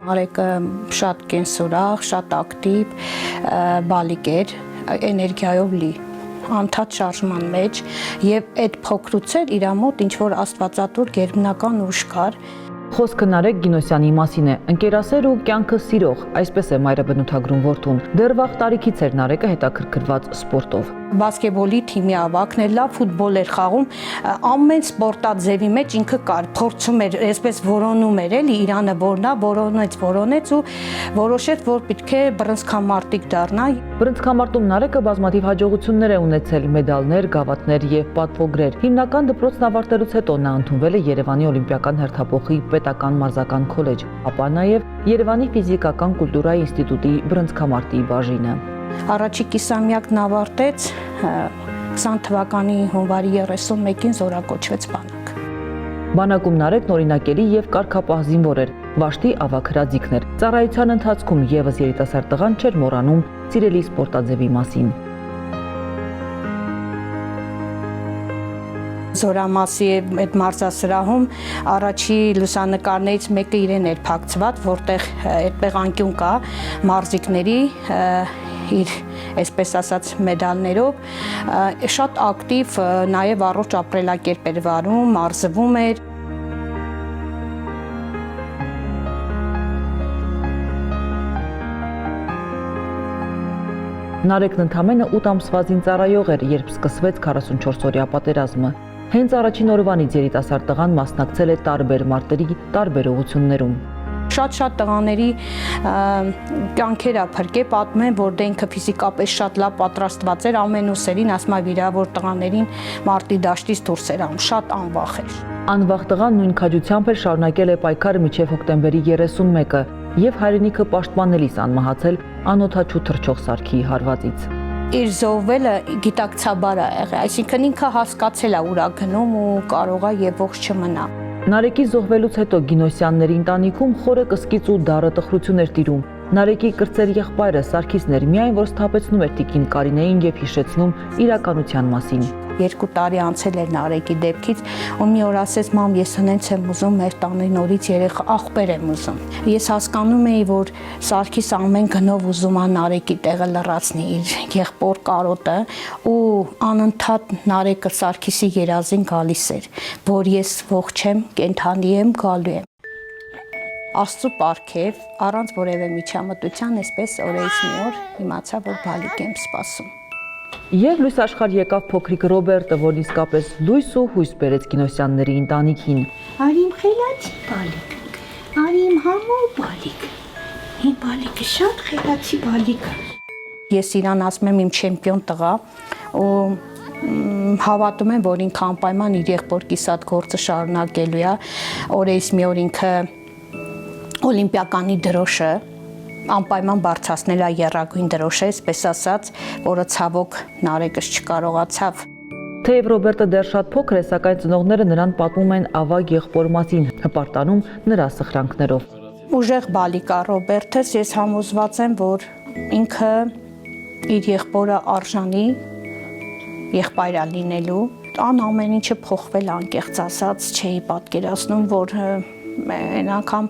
Արեկը շատ կենսուրախ, շատ ակտիվ, բալիկ էր, էներգիայով լի, անդադ շարժման մեջ եւ այդ փոքրուց էր իր մոտ ինչ որ աստվածատուր գերբնական ուժ կար։ Խոսքը Նարեկ Գինոսյանի մասին է, ընկերասեր ու կյանքը սիրող, այսպես է մայրը բնութագրում որդուն։ Դեռ վաղ տարիքից էր Նարեկը հետաքրքրված սպորտով։ Բասկետբոլի թիմի ավակն էր, լավ ֆուտբոլ էր խաղում, ամեն սպորտաձևի մեջ ինքը կար, փորձում էր, այսպես որոնում էր, էլի Իրանը որնա, որոնեց ու որոշեց, որ պետք է բռնցքամարտիկ դառնա։ Բռնցքամարտում Նարեկը բազմաթիվ հաջողություններ է ունեցել, մեդալներ, գավաթներ եւ պատվոգրեր։ Հիմնական դպրոցն ավարտելուց հետո նա ընդունվել է Երևանի Օլիմպիական հերթափոխի պետական մարզական քոլեջ, ապա նաեւ Երևանի ֆիզիկական կուլտուրայի ինստիտուտի բռնցքամարտի բաժինը։ Առաջի կիսամյակն ավարտեց 20 թվականի հունվարի 31-ին զորակոչվեց բանակ։ Բանակում Նարեկն օրինակելի եւ կարգապահ զինվոր էր, վաշտի ավագ հրաձիգն էր։ Ծառայության ընթացքում եւս երիտասարդ տղան չէր մոռանում սիրելի սպորտաձևի մասին։ Զորամասի այդ մարզասրահում առաջի լուսանկարներից մեկը իրեն էր փակցված, որտեղ այդտեղ անկյուն կա մարզիկների իր այսպես ասած մեդալներով, շատ ակտիվ նաև առողջ ապրելակերպ էր վարում, մարզվում էր։ Նարեկն ընդամենը 8 ամսվա զինծառայող էր, երբ սկսվեց 44-օրյա պատերազմը։ Հենց առաջին օրվանից երիտասարդ տղան մասնակցել է տարբեր մարտերի տարբեր ուղղություններում։ Շատ տղաների կյանքեր ա փրկե, պատմում են, որ դե ինքը ֆիզիկապես շատ լավ պատրաստված էր, ամեն ուսերին ասում է վիրավոր տղաներին մարտի դաշտից դուրս էր անում, շատ անվախ էր։ Անվախ տղան նույն քաջությամբ էր շարունակել է պայքարը մինչև հոկտեմբերի 31-ը եւ հայրենիքը պաշտպանելիս անմահացել անօդաչու թռչող սարքի հարվածից։ Իր զոհվելը գիտակցաբար է եղել, այսինքն ինքը հասկացել է ուր է գնում ու կարող է եւ ողջ չմնա։ Նարեկի զոհվելուց հետո Գինոսյանների ընտանիքում խորը կսկիծ ու դառը տխրություն էր տիրում։ Նարեկի կրտսեր եղբայրը Սարգիսն էր միայն որ սթափեցնում էր տիկին Կարինեին եւ հիշեցնում իրականության մասին։ 2 տարի անցել էր Նարեկի դեպքից ու մի օր ասեց մամ ես հենց եմ ուզում մեր տանը նորից երեխա աղբեր եմ ուզում։ Ես հասկանում էի որ Սարգիս ամեն գնով ուզում է Նարեկի տեղը լրացնի իր եղբոր կարոտը ու անընդհատ Նարեկը Սարգիսի երազին գալիս էր որ ես ողջ եմ, կենդանի եմ, գալու եմ։ Աստծո պարգև առանց որևէ միջամտության այսպես օրերից մի օր իմացա որ բալիկ եմ սպասում։ Եվ լույս աշխարհ եկավ փոքրիկ Ռոբերտը, որ իսկապես լույս ու հույս բերեց Գինոսյանների ընտանիքին։ Արիմ խելացի բալիկ, արիմ համով բալիկ, իմ բալիկը շատ խելացի բալիկ է։ Ես իրան ասում եմ իմ չեմպիոն տղա ու հավատում եմ, որ ինքը անպայման իր եղբոր կիսատ գործը շարունակելու է, օրերից մի օր ինքը օլիմպիականի դրոշը անպայման բարձրացնել է եռագույն դրոշը, այսպես ասած, որը ցավոք Նարեկս չկարողացավ։ Թեև Ռոբերտը դեռ շատ փոքր է, սակայն ծնողները նրան պատմում են ավագ եղբոր մասին, հպարտանում նրա սխրանքներով։ Ուժեղ բալիկ է Ռոբերտս, ես համոզված եմ, որ ինքը իր եղբորը արժանի եղբայր է լինելու։ Ան ամեն ինչը փոխվել անկեղծ ասած, չէի պատկերացնում, որ այն անգամ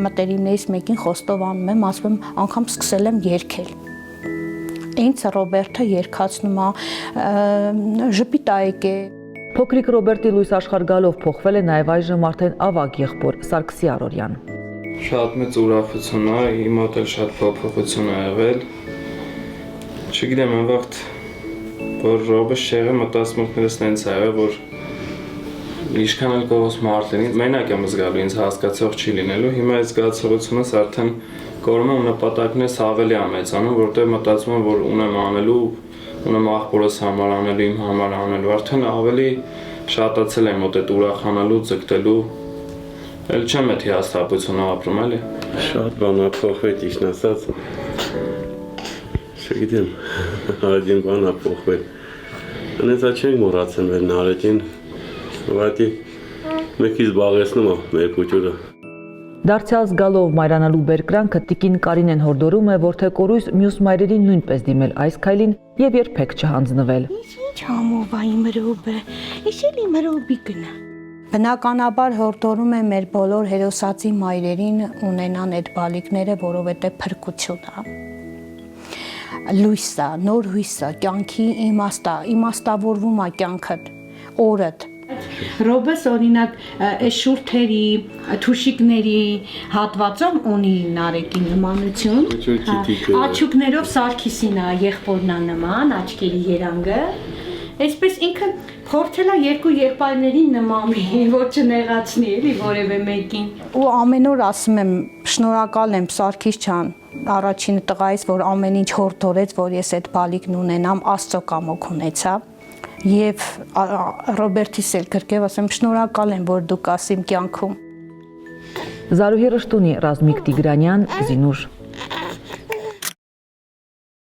մտերիմներից մեկին խոստով անում եմ, ասում եմ, անգամ սկսել եմ երգել։ Ինձ Ռոբերտը երգացնում է ժպիտայք է։ Փոքրիկ Ռոբերտի լույս աշխարհ գալով փոխվել է նաև այժմ արդեն ավագ եղբոր Սարգսի Արորյան։ Շատ մեծ ուրախություն է, իմ մոտ էլ շատ փոփոխություն ա եղել։ Չգիտեմ, այն վաղ որ Ռոբերտ շեղը մտածմունքներս նենց ա եղել, որ Ինչքան էլ կողոս մարդերին, մենակ եմ զգալու, ինձ հասկացող չի լինելու, հիմա այս զգացողությունս արդեն կորում եմ նպատակներս ավելի ամեծանում, որտեղ մտածում եմ, որ ունեմ անելու, ունեմ աղբորս համար անելու, իմ համար անելու, արդեն ավելի շատացել եմ մոտ այդ ուրախանալու, ձգտելու, էլ չեմ այդ հիասթափությունը ապրում, էլի։ Շատ բան ա փոխվել, ճիշտ ասած, չգիտեմ, Նարեկին բան ա փոխվել, հենց չենք մոռացել մեր Նարեկին, Վայտի մեկից զբաղեցնում է մեր կուճուրը։ Դարձյալ զգալով մայրանալու բերկրանքը տիկին Կարինեն հորդորում է, որ թե կորույս մյուս մայրերին նույնպես դիմել այս քայլին եւ երբեք չհանձնվել։ Ինչ համով է իմ Ռոբը, իշել իմ Ռոբի գնա։ Բնականաբար հորդորում եմ մեր բոլոր հերոսացի մայրերին ունենան այդ բալիկները, որովհետև փրկություն է։ Լույսը, նոր հույսը, կյանքի իմաստավորվում է կյանքդ, օրդ։ Ռոբես օրինակ այս շուրթերի, թուշիկների հատվածում ունի Նարեկի նմանություն։ Աչուկներով Սարգիսին է եղբորնա նման, աչքերի երանգը։ Այսպես ինքը փորձել է երկու եղբայրներին նմանի, որ չնեղացնի էլի որևէ մեկին։ Ու ամեն օր ասում եմ, շնորհակալ եմ Սարգիս ջան, առաջին տղայից, որ ամեն ինչ հորդորեց, որ ես այդ բալիկն ունենամ, Աստծո կամոք ունեցա։ Եվ Ռոբերտիս էլ գրկև ասեմ, շնորհակալ եմ, որ դու կաս իմ կյանքում։ Զարուհի Ռշտունի, Ռազմիկ Տիգրանյան, Զինուշ։